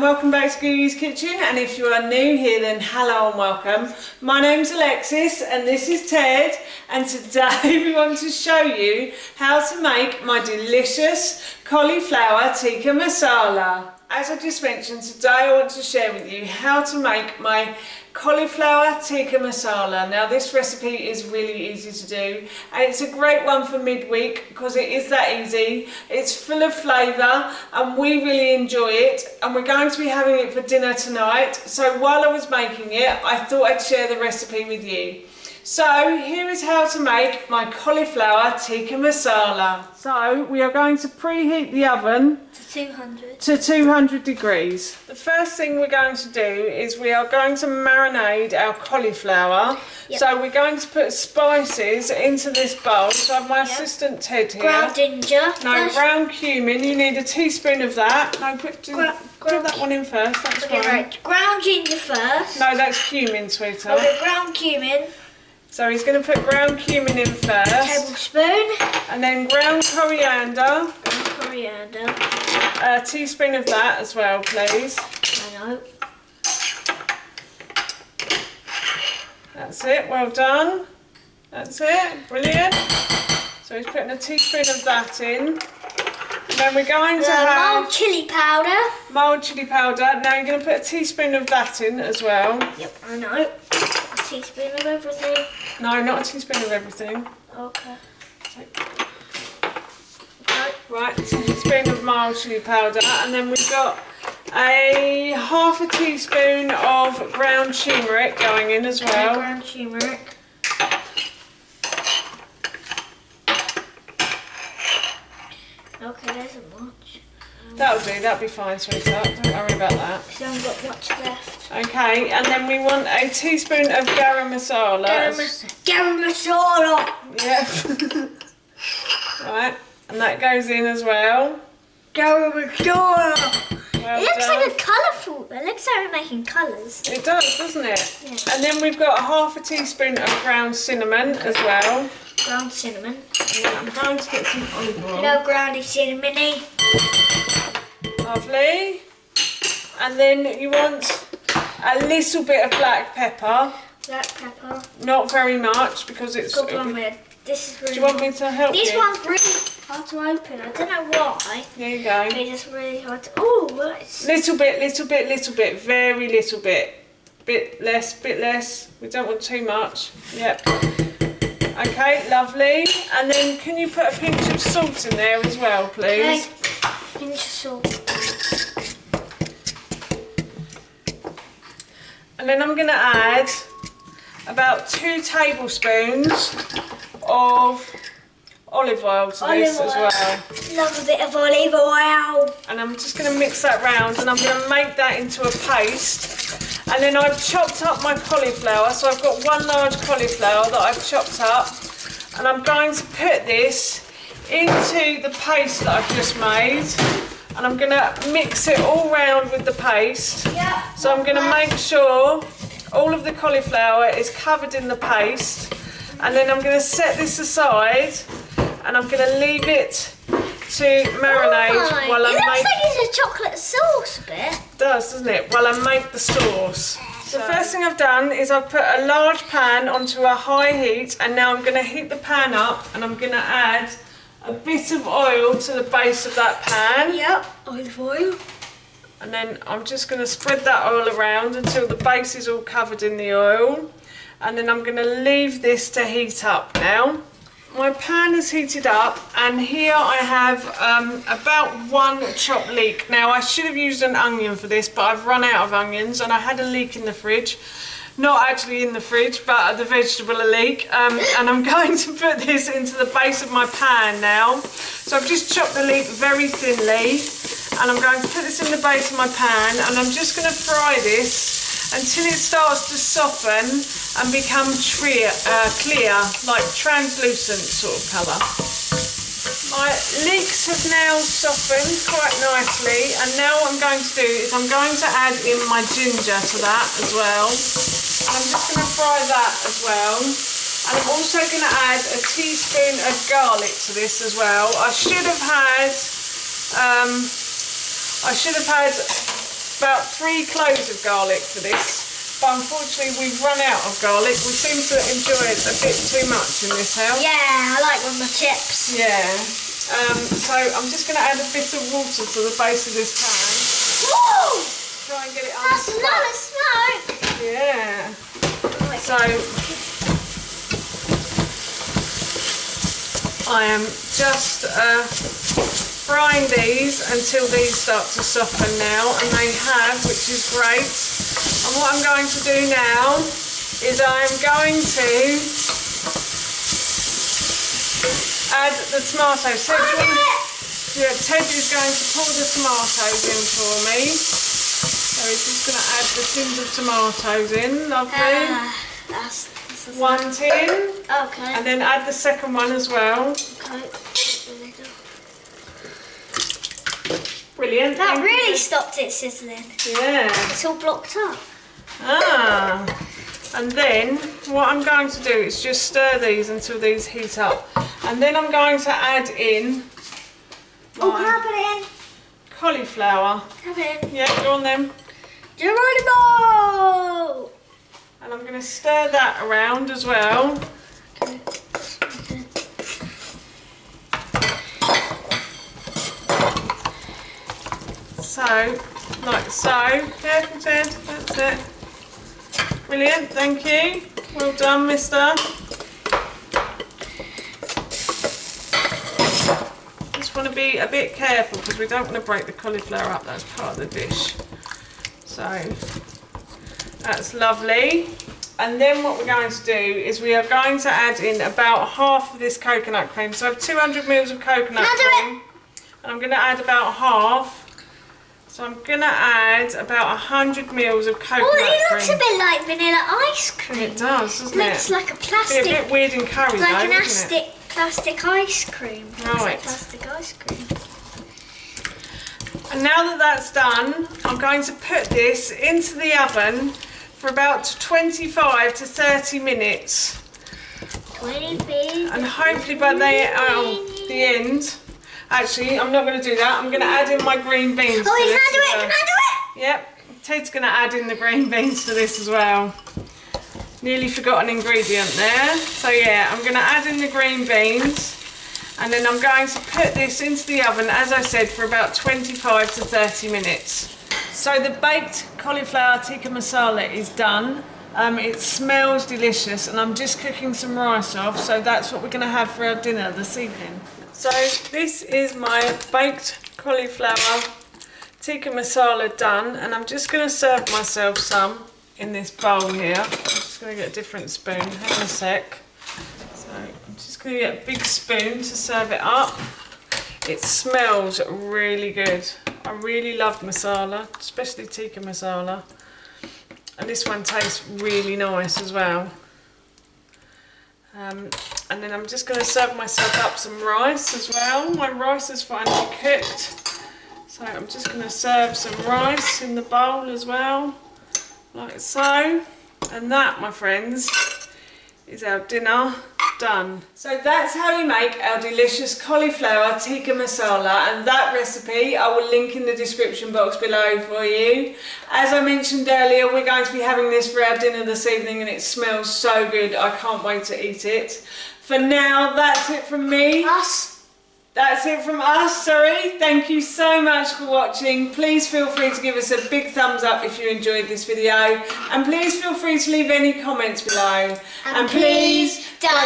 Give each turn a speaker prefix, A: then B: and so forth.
A: and welcome back to Guru's Kitchen, and if you are new here then hello and welcome. My name's Alexis and this is Ted, and today we want to show you how to make my delicious cauliflower tikka masala. As I just mentioned, today I want to share with you how to make my cauliflower tikka masala. Now this recipe is really easy to do and it's a great one for midweek because it is that easy. It's full of flavour and we really enjoy it, and we're going to be having it for dinner tonight. So while I was making it, I thought I'd share the recipe with you. So here is how to make my cauliflower tikka masala. So we are going to preheat the oven to 200 degrees. The first thing we're going to do is we are going to marinate our cauliflower. Yep. So we're going to put spices into this bowl. So I have my assistant Ted here.
B: Ground ginger.
A: No, ground cumin. You need a teaspoon of that. No, put that one in first. That's fine.
B: Right. Ground ginger first.
A: No, that's cumin, sweetheart.
B: Okay, ground cumin.
A: So he's going to put ground cumin in first.
B: Tablespoon.
A: And then ground coriander.
B: Coriander.
A: A teaspoon of that as well, please.
B: I know.
A: That's it, well done. That's it, brilliant. So he's putting a teaspoon of that in. And then we're going to have
B: mild chilli powder.
A: Mild chilli powder. Now you're going to put a teaspoon of that in as well.
B: Yep, I know. A teaspoon of everything.
A: No, not a teaspoon of everything.
B: Okay.
A: Right, a teaspoon of mild chilli powder, and then we've got a half a teaspoon of ground turmeric going in as well.
B: Ground turmeric. Okay, there's a much.
A: That'll do, that'll be fine, sweetheart. Don't worry about that.
B: So I haven't got much left.
A: Okay, and then we want a teaspoon of garam masala.
B: Garam masala!
A: Yep. Right, and that goes in as well.
B: Garam masala!
A: Well
B: It looks
A: done.
B: like a colourful. It looks like we're making colours.
A: It does, doesn't it?
B: Yeah.
A: And then we've got half a teaspoon of ground cinnamon as well.
B: Ground cinnamon.
A: And then I'm going to get some olive oil.
B: Hello, groundy cinnamony.
A: Lovely. And then you want a little bit of black pepper.
B: Black pepper.
A: Not very much because it's...
B: Good one, Red. This is really...
A: Do you want me to help you?
B: This one's really hard to open. I don't know why.
A: There you go.
B: It's just really hard to... Oh, right.
A: Little bit, little bit, little bit. Very little bit. Bit less, bit less. We don't want too much. Yep. Okay, lovely. And then can you put a pinch of salt in there as well, please?
B: Okay. Pinch of salt.
A: And then I'm going to add about 2 tablespoons of olive oil to this as well.
B: Love a bit of olive oil.
A: And I'm just going to mix that round, and I'm going to make that into a paste. And then I've chopped up my cauliflower, so I've got 1 large cauliflower that I've chopped up, and I'm going to put this into the paste that I've just made, and I'm going to mix it all round with the paste.
B: Yeah.
A: So I'm going to make sure all of the cauliflower is covered in the paste, and then I'm going to set this aside, and I'm going to leave it to marinate while I make...
B: It looks like it's a chocolate sauce a bit.
A: It does, doesn't it? While I make the sauce. So the first thing I've done is I've put a large pan onto a high heat, and now I'm going to heat the pan up, and I'm going to add a bit of oil to the base of that pan.
B: Yep, olive oil.
A: And then I'm just going to spread that oil around until the base is all covered in the oil. And then I'm going to leave this to heat up now. My pan is heated up, and here I have about 1 chopped leek. Now I should have used an onion for this, but I've run out of onions, and I had a leek in the fridge. Not actually in the fridge, but the vegetable leek. And I'm going to put this into the base of my pan now. So I've just chopped the leek very thinly, and I'm going to put this in the base of my pan, and I'm just going to fry this until it starts to soften and become clear, like translucent sort of colour. My leeks have now softened quite nicely, and now what I'm going to do is I'm going to add in my ginger to that as well. And I'm just going to fry that as well. And I'm also going to add a teaspoon of garlic to this as well. I should have had about 3 cloves of garlic for this, but unfortunately we've run out of garlic. We seem to enjoy it a bit too much in this house.
B: Yeah, I like with my chips.
A: Yeah. So I'm just going to add a bit of water to the base of this pan.
B: Woo!
A: Try and get it
B: That's a lot of smoke.
A: Yeah. So I am just frying these until these start to soften now, and they have, which is great. And what I'm going to do now is I'm going to add the tomatoes. Ted is going to pour the tomatoes in for me. So he's just going to add the tins of tomatoes in. Lovely.
B: That's
A: 1 tin.
B: okay.
A: And then add the second one as well.
B: Okay.
A: Brilliant.
B: That really stopped it sizzling.
A: Yeah.
B: It's all blocked up.
A: And then what I'm going to do is just stir these until these heat up. And then I'm going to add in
B: Oh, can I put it in?
A: cauliflower.
B: Have it in.
A: Yeah, go on then.
B: Geronimo!
A: And I'm going to stir that around as well.
B: Okay.
A: So, like so. Careful, Ted. That's it. Brilliant, thank you. Well done, mister. Just want to be a bit careful because we don't want to break the cauliflower up. That's part of the dish. So, that's lovely. And then what we're going to do is we are going to add in about half of this coconut cream. So I have 200 ml of coconut cream. And I'm going to add about half. So I'm going to add about 100 ml of coconut cream.
B: Oh, it looks a bit like vanilla ice cream.
A: It does, doesn't
B: It
A: it?
B: looks like a
A: It'd
B: plastic.
A: be a bit weird in curry
B: like
A: though,
B: an
A: wouldn't it?
B: plastic ice cream. Looks
A: Right.
B: like plastic ice cream.
A: And now that that's done, I'm going to put this into the oven for about 25 to 30 minutes.
B: 20 feet.
A: And hopefully by the end, actually I'm not going to do that, I'm going to add in my green beans.
B: Oh,
A: to
B: can
A: this
B: I do
A: as
B: it?
A: well.
B: Can I do it?
A: Yep, Ted's going to add in the green beans to this as well. Nearly forgot an ingredient there. So yeah, I'm going to add in the green beans. And then I'm going to put this into the oven, as I said, for about 25 to 30 minutes. So the baked cauliflower tikka masala is done. It smells delicious, and I'm just cooking some rice off, so that's what we're going to have for our dinner this evening. So this is my baked cauliflower tikka masala done, and I'm just going to serve myself some in this bowl here. I'm just going to get a different spoon. Hang on a sec. So I'm just going to get a big spoon to serve it up. It smells really good. I really love masala, especially tikka masala. And this one tastes really nice as well. And then I'm just going to serve myself up some rice as well. My rice is finally cooked. So I'm just going to serve some rice in the bowl as well, like so. And that, my friends, is our dinner done. So that's how we make our delicious cauliflower tikka masala, and that recipe I will link in the description box below for you. As I mentioned earlier, we're going to be having this for our dinner this evening, and it smells so good. I can't wait to eat it. For now, that's it from me. That's it from us, sorry. Thank you so much for watching. Please feel free to give us a big thumbs up if you enjoyed this video. And please feel free to leave any comments below.
B: And please don't